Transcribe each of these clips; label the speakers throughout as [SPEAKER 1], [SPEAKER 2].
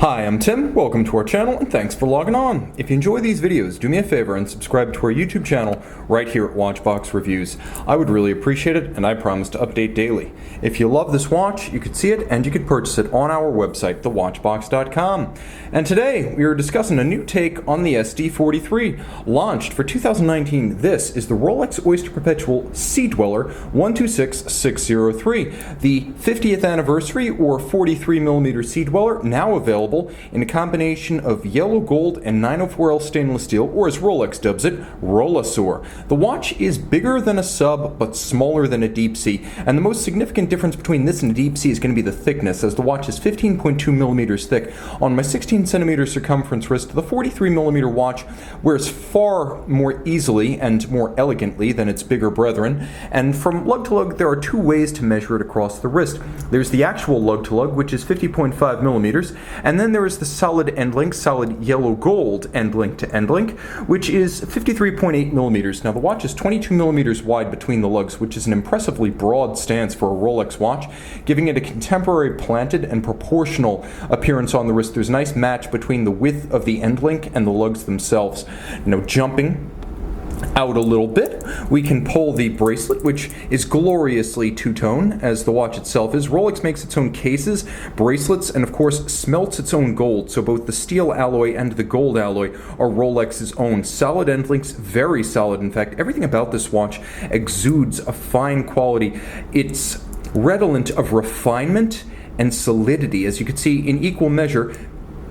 [SPEAKER 1] Hi, I'm Tim, welcome to our channel, and thanks for logging on. If you enjoy these videos, do me a favor and subscribe to our YouTube channel right here at Watchbox Reviews. I would really appreciate it, and I promise to update daily. If you love this watch, you could see it and you could purchase it on our website, thewatchbox.com. And today, we are discussing a new take on the SD43, launched for 2019. This is the Rolex Oyster Perpetual Sea-Dweller 126603, the 50th anniversary or 43mm Sea-Dweller, now available in a combination of yellow gold and 904L stainless steel, or as Rolex dubs it, Rolesor. The watch is bigger than a sub, but smaller than a deep sea, and the most significant difference between this and a deep sea is going to be the thickness, as the watch is 15.2 millimeters thick. On my 16 centimeter circumference wrist, the 43mm watch wears far more easily and more elegantly than its bigger brethren, and from lug to lug, there are two ways to measure it across the wrist. There's the actual lug to lug, which is 50.5 millimeters, and then there is the solid end link, solid yellow gold end link to end link, which is 53.8 millimeters. Now the watch is 22 millimeters wide between the lugs, which is an impressively broad stance for a Rolex watch, giving it a contemporary planted and proportional appearance on the wrist. There's a nice match between the width of the end link and the lugs themselves. Now jumping out a little bit, we can pull the bracelet, which is gloriously two-tone, as the watch itself is. Rolex makes its own cases, bracelets, and of course smelts its own gold, so both the steel alloy and the gold alloy are Rolex's own. Solid end links, very solid. In fact, everything about this watch exudes a fine quality. It's redolent of refinement and solidity, as you can see in equal measure.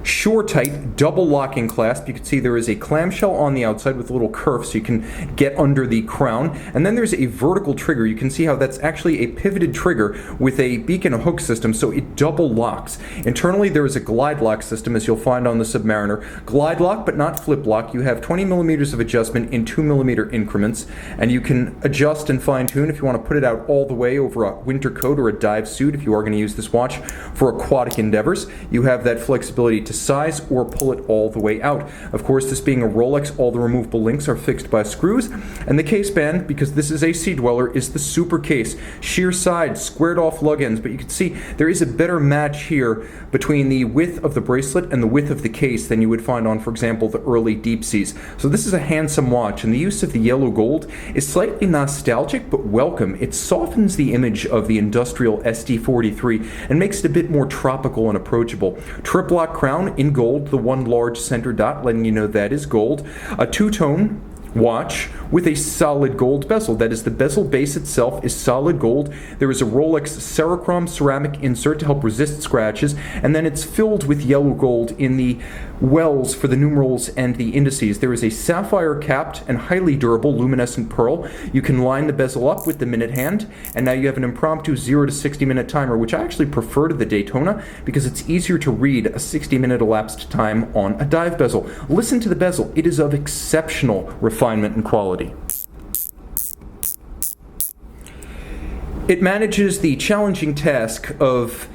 [SPEAKER 1] Sure tight, double locking clasp. You can see there is a clamshell on the outside with a little kerf so you can get under the crown. And then there's a vertical trigger. You can see how that's actually a pivoted trigger with a beak and a hook system, so it double locks. Internally there is a glide lock system, as you'll find on the Submariner. Glide lock, but not flip lock. You have 20 millimeters of adjustment in 2 millimeter increments, and you can adjust and fine tune if you want to put it out all the way over a winter coat or a dive suit if you are going to use this watch for aquatic endeavors. You have that flexibility to size or pull it all the way out. Of course, this being a Rolex, all the removable links are fixed by screws, and the case band, because this is a Sea Dweller, is the super case. Sheer side, squared off lug ends, but you can see there is a better match here between the width of the bracelet and the width of the case than you would find on, for example, the early deep seas. So this is a handsome watch, and the use of the yellow gold is slightly nostalgic but welcome. It softens the image of the industrial SD43 and makes it a bit more tropical and approachable. Triplock crown in gold, the one large center dot letting you know that is gold. A two-tone watch with a solid gold bezel. That is, the bezel base itself is solid gold. There is a Rolex Cerachrom ceramic insert to help resist scratches, and then it's filled with yellow gold in the wells for the numerals and the indices. There is a sapphire capped and highly durable luminescent pearl. You can line the bezel up with the minute hand, and now you have an impromptu 0 to 60 minute timer, which I actually prefer to the Daytona because it's easier to read a 60-minute elapsed time on a dive bezel. Listen to the bezel. It is of exceptional refinement and quality. It manages the challenging task of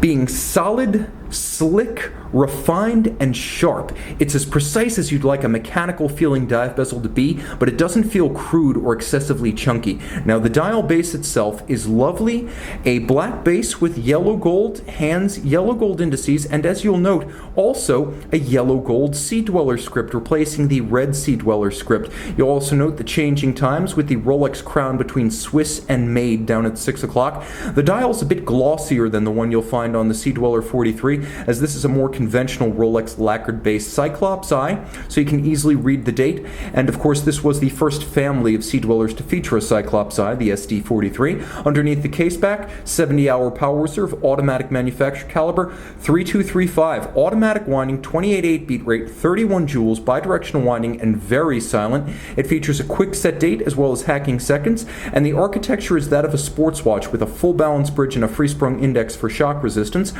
[SPEAKER 1] being solid, slick, refined, and sharp. It's as precise as you'd like a mechanical feeling dive bezel to be, but it doesn't feel crude or excessively chunky. Now the dial base itself is lovely, a black base with yellow gold hands, yellow gold indices, and as you'll note, also a yellow gold Sea Dweller script replacing the red Sea Dweller script. You'll also note the changing times with the Rolex crown between Swiss and Made down at 6 o'clock. The dial's a bit glossier than the one you'll find on the Sea Dweller 43, as this is a more conventional Rolex lacquered-based Cyclops eye, so you can easily read the date. And of course, this was the first family of Sea Dwellers to feature a Cyclops eye, the SD43. Underneath the case back, 70-hour power reserve, automatic manufacture caliber, 3235, automatic winding, 28.8 beat rate, 31 joules, bidirectional winding, and very silent. It features a quick set date as well as hacking seconds, and the architecture is that of a sports watch with a full balance bridge and a free-sprung index for shock resistance,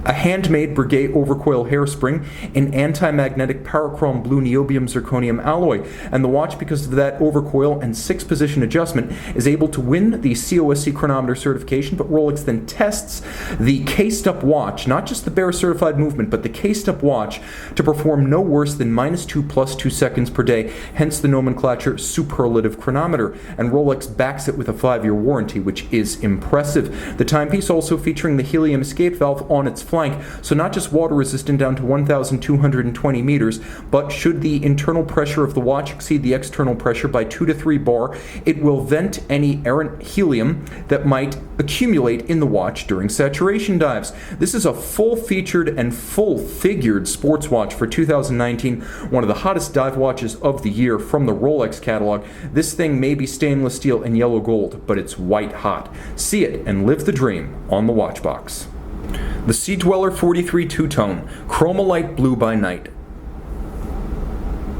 [SPEAKER 1] a handmade Breguet overcoil hairspring, an anti-magnetic Cerachrom blue niobium zirconium alloy, and the watch, because of that overcoil and 6-position adjustment, is able to win the COSC chronometer certification, but Rolex then tests the cased-up watch, not just the bare certified movement, but the cased-up watch, to perform no worse than -2 + 2 seconds per day, hence the nomenclature superlative chronometer, and Rolex backs it with a 5-year warranty, which is impressive. The timepiece also featuring the helium escape valve on its flank, flank, so not just water resistant down to 1,220 meters, but should the internal pressure of the watch exceed the external pressure by 2 to 3 bar, it will vent any errant helium that might accumulate in the watch during saturation dives. This is a full-featured and full-figured sports watch for 2019, one of the hottest dive watches of the year from the Rolex catalog. This thing may be stainless steel and yellow gold, but it's white hot. See it and live the dream on the watch box. The Sea Dweller 43 two-tone, chromolite blue by night.